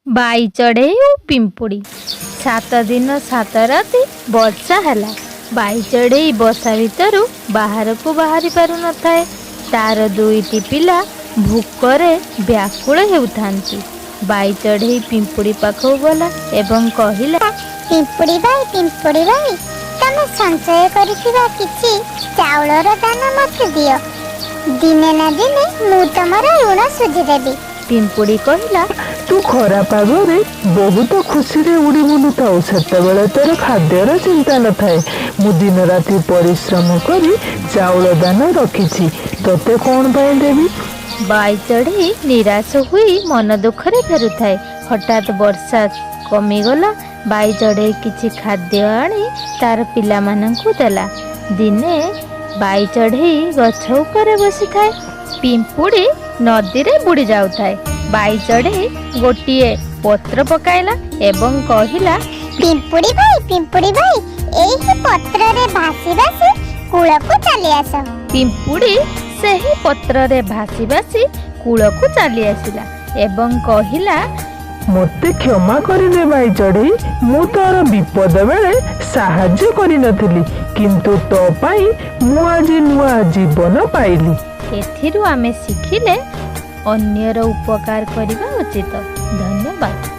By चढ़े पिंपुड़ी 7 दिन 7 राति वर्षा हैला। बाई चढ़े बसा भितर बाहर को बाहरी पारु न थाए। तार दुईटी पिला भूकरे व्याकुल हेउथांती। बाई चढ़े पिंपुड़ी पाखु गला एवं कहिला, पिंपुड़ी भाई तमे संचय करिथिबा किछि चाउलर दाना मते दियो। दिने ना दिने मु तमर ऋण सुझी देबी। पिंपुड़ी कहिला, तू खरा पागरे बहुत खुशी रे उड़ी बुलुताऊ। सेतेबेले तोर खाद्यर चिंता न थाए। मु दिन राति परिश्रम करी चाउल दाना रखिछि, तोते कौन पाए देबी। बाई चढ़ी निराश हुई मन दुखरे फेरुथाए। हठात वर्षा कमिगला। बाई चढ़े किछि खाद्य आनी तार पिला मानंकु देला। दिने बाई चढ़े गछ उपरे बसी थाए। पिंपुड़ी नदी रे बुड़ी जाउथाए। बाई चढ़े गोटिए पत्र पकाइला एवं कहिला, पिंपुड़ी भाई एही पत्र रे भासी भासी कूल को चली आस। पिंपुड़ी सेही पत्र रे भासी भासी कूल को चली आसिला एवं कहिला, मते क्षमा करिदे बाई चढ़ी। मु तोर विपद बेले साहाय्य करि नथिली, किंतु तो पाई मु आज नुआ जीवन पाइली। एथिरु आमे शिखिले अन्यर उपकार करिबा उचित। धन्यवाद।